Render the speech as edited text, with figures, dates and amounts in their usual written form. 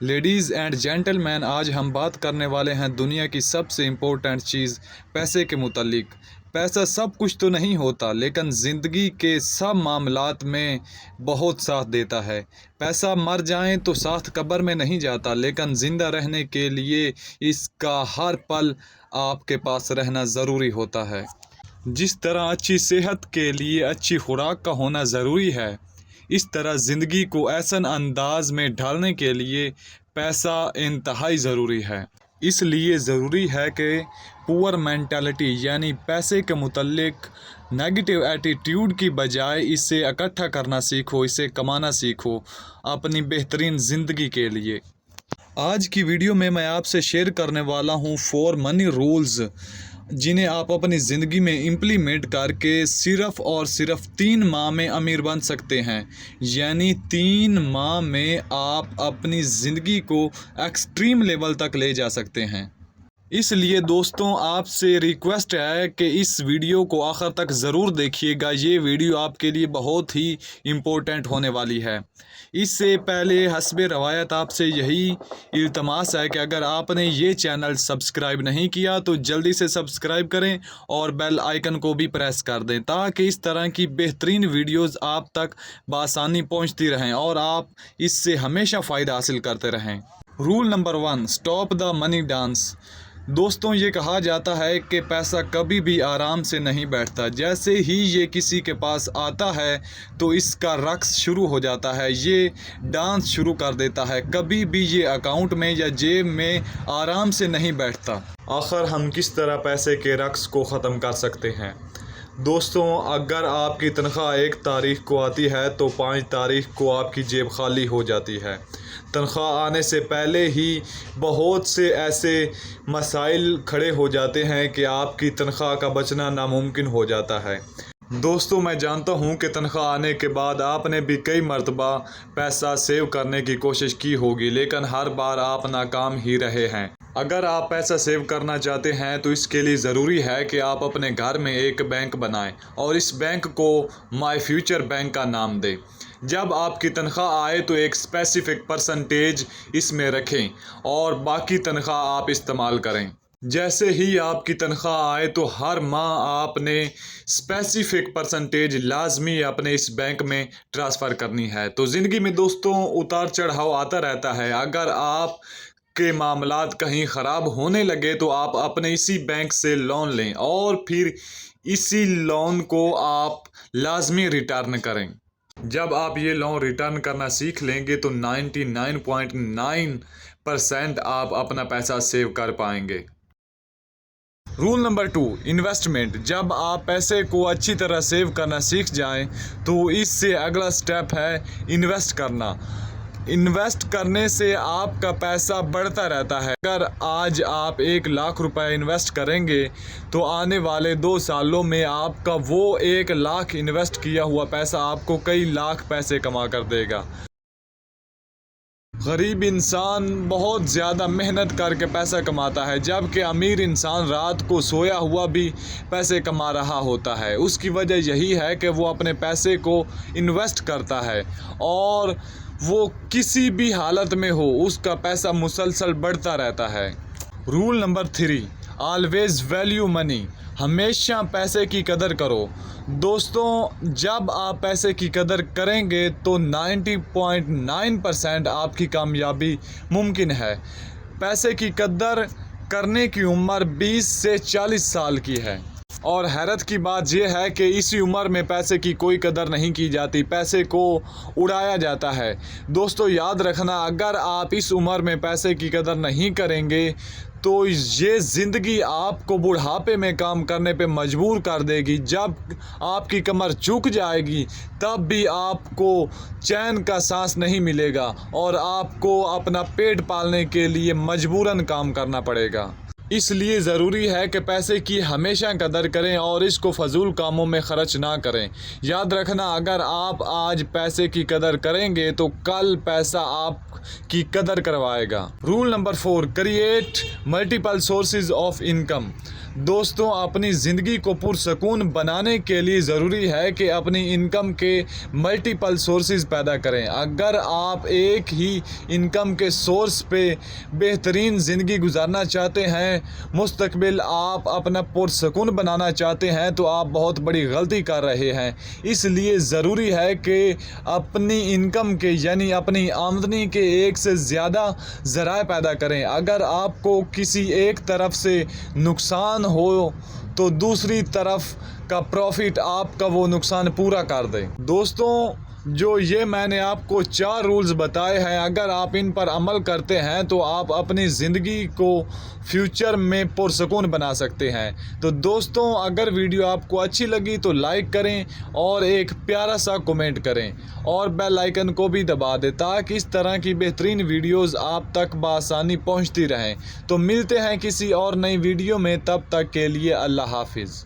Ladies and gentle مین، آج ہم بات کرنے والے ہیں دنیا کی سب سے امپورٹنٹ چیز پیسے کے متعلق۔ پیسہ سب کچھ تو نہیں ہوتا، لیکن زندگی کے سب معاملات میں بہت ساتھ دیتا ہے۔ پیسہ مر جائیں تو ساتھ قبر میں نہیں جاتا، لیکن زندہ رہنے کے لیے اس کا ہر پل آپ کے پاس رہنا ضروری ہوتا ہے۔ جس طرح اچھی صحت کے لیے اچھی خوراک کا ہونا ضروری ہے، اس طرح زندگی کو احسن انداز میں ڈھالنے کے لیے پیسہ انتہائی ضروری ہے۔ اس لیے ضروری ہے کہ پور مینٹالٹی یعنی پیسے کے متعلق نیگیٹو ایٹیٹیوڈ کی بجائے اسے اکٹھا کرنا سیکھو، اسے کمانا سیکھو اپنی بہترین زندگی کے لیے۔ آج کی ویڈیو میں آپ سے شیئر کرنے والا ہوں 4 منی رولز، جنہیں آپ اپنی زندگی میں امپلیمنٹ کر کے صرف اور صرف 3 ماہ میں امیر بن سکتے ہیں۔ یعنی 3 ماہ میں آپ اپنی زندگی کو ایکسٹریم لیول تک لے جا سکتے ہیں۔ اس لیے دوستوں، آپ سے ریکویسٹ ہے کہ اس ویڈیو کو آخر تک ضرور دیکھیے گا۔ یہ ویڈیو آپ کے لیے بہت ہی امپورٹنٹ ہونے والی ہے۔ اس سے پہلے حسب روایت آپ سے یہی التماس ہے کہ اگر آپ نے یہ چینل سبسکرائب نہیں کیا تو جلدی سے سبسکرائب کریں اور بیل آئیکن کو بھی پریس کر دیں، تاکہ اس طرح کی بہترین ویڈیوز آپ تک بآسانی پہنچتی رہیں اور آپ اس سے ہمیشہ فائدہ حاصل کرتے رہیں۔ Roll number 1، stop the money dance. دوستوں، یہ کہا جاتا ہے کہ پیسہ کبھی بھی آرام سے نہیں بیٹھتا۔ جیسے ہی یہ کسی کے پاس آتا ہے تو اس کا رقص شروع ہو جاتا ہے، یہ ڈانس شروع کر دیتا ہے۔ کبھی بھی یہ اکاؤنٹ میں یا جیب میں آرام سے نہیں بیٹھتا۔ آخر ہم کس طرح پیسے کے رقص کو ختم کر سکتے ہیں؟ دوستوں، اگر آپ کی تنخواہ 1 تاریخ کو آتی ہے تو 5 تاریخ کو آپ کی جیب خالی ہو جاتی ہے۔ تنخواہ آنے سے پہلے ہی بہت سے ایسے مسائل کھڑے ہو جاتے ہیں کہ آپ کی تنخواہ کا بچنا ناممکن ہو جاتا ہے۔ دوستوں، میں جانتا ہوں کہ تنخواہ آنے کے بعد آپ نے بھی کئی مرتبہ پیسہ سیو کرنے کی کوشش کی ہوگی، لیکن ہر بار آپ ناکام ہی رہے ہیں۔ اگر آپ پیسہ سیو کرنا چاہتے ہیں تو اس کے لیے ضروری ہے کہ آپ اپنے گھر میں ایک بینک بنائیں اور اس بینک کو مائی فیوچر بینک کا نام دیں۔ جب آپ کی تنخواہ آئے تو ایک اسپیسیفک پرسنٹیج اس میں رکھیں اور باقی تنخواہ آپ استعمال کریں۔ جیسے ہی آپ کی تنخواہ آئے تو ہر ماہ آپ نے اسپیسیفک پرسنٹیج لازمی اپنے اس بینک میں ٹرانسفر کرنی ہے۔ تو زندگی میں دوستوں اتار چڑھاؤ آتا رہتا ہے۔ اگر آپ کے معاملات کہیں خراب ہونے لگے تو آپ اپنے اسی بینک سے لون لیں اور پھر اسی لون کو آپ لازمی ریٹرن کریں۔ جب آپ یہ لون ریٹرن کرنا سیکھ لیں گے تو 99.9% آپ اپنا پیسہ سیو کر پائیں گے۔ Roll number 2، investment. جب آپ پیسے کو اچھی طرح سیو کرنا سیکھ جائیں تو اس سے اگلا سٹیپ ہے انویسٹ کرنا۔ انویسٹ کرنے سے آپ کا پیسہ بڑھتا رہتا ہے۔ اگر آج آپ 1 لاکھ روپے انویسٹ کریں گے تو آنے والے 2 سالوں میں آپ کا وہ 1 لاکھ انویسٹ کیا ہوا پیسہ آپ کو کئی لاکھ پیسے کما کر دے گا۔ غریب انسان بہت زیادہ محنت کر کے پیسہ کماتا ہے، جبکہ امیر انسان رات کو سویا ہوا بھی پیسے کما رہا ہوتا ہے۔ اس کی وجہ یہی ہے کہ وہ اپنے پیسے کو انویسٹ کرتا ہے اور وہ کسی بھی حالت میں ہو اس کا پیسہ مسلسل بڑھتا رہتا ہے۔ رول نمبر 3، آلویز ویلیو منی۔ ہمیشہ پیسے کی قدر کرو۔ دوستوں، جب آپ پیسے کی قدر کریں گے تو 90.9% آپ کی کامیابی ممکن ہے۔ پیسے کی قدر کرنے کی عمر 20 سے 40 سال کی ہے، اور حیرت کی بات یہ ہے کہ اسی عمر میں پیسے کی کوئی قدر نہیں کی جاتی، پیسے کو اڑایا جاتا ہے۔ دوستو، یاد رکھنا، اگر آپ اس عمر میں پیسے کی قدر نہیں کریں گے تو یہ زندگی آپ کو بڑھاپے میں کام کرنے پہ مجبور کر دے گی۔ جب آپ کی کمر جھک جائے گی تب بھی آپ کو چین کا سانس نہیں ملے گا اور آپ کو اپنا پیٹ پالنے کے لیے مجبوراً کام کرنا پڑے گا۔ اس لیے ضروری ہے کہ پیسے کی ہمیشہ قدر کریں اور اس کو فضول کاموں میں خرچ نہ کریں۔ یاد رکھنا، اگر آپ آج پیسے کی قدر کریں گے تو کل پیسہ آپ کی قدر کروائے گا۔ Roll number 4، create multiple sources of income. دوستوں، اپنی زندگی کو پرسکون بنانے کے لیے ضروری ہے کہ اپنی انکم کے ملٹیپل سورسز پیدا کریں۔ اگر آپ ایک ہی انکم کے سورس پہ بہترین زندگی گزارنا چاہتے ہیں، مستقبل آپ اپنا پرسکون بنانا چاہتے ہیں، تو آپ بہت بڑی غلطی کر رہے ہیں۔ اس لیے ضروری ہے کہ اپنی انکم کے یعنی اپنی آمدنی کے ایک سے زیادہ ذرائع پیدا کریں۔ اگر آپ کو کسی ایک طرف سے نقصان ہو تو دوسری طرف کا پروفٹ آپ کا وہ نقصان پورا کر دے۔ دوستوں، جو یہ میں نے آپ کو 4 رولز بتائے ہیں، اگر آپ ان پر عمل کرتے ہیں تو آپ اپنی زندگی کو فیوچر میں پرسکون بنا سکتے ہیں۔ تو دوستوں، اگر ویڈیو آپ کو اچھی لگی تو لائک کریں اور ایک پیارا سا کمنٹ کریں اور بیل آئیکن کو بھی دبا دیں تاکہ اس طرح کی بہترین ویڈیوز آپ تک بآسانی پہنچتی رہیں۔ تو ملتے ہیں کسی اور نئی ویڈیو میں، تب تک کے لیے اللہ حافظ۔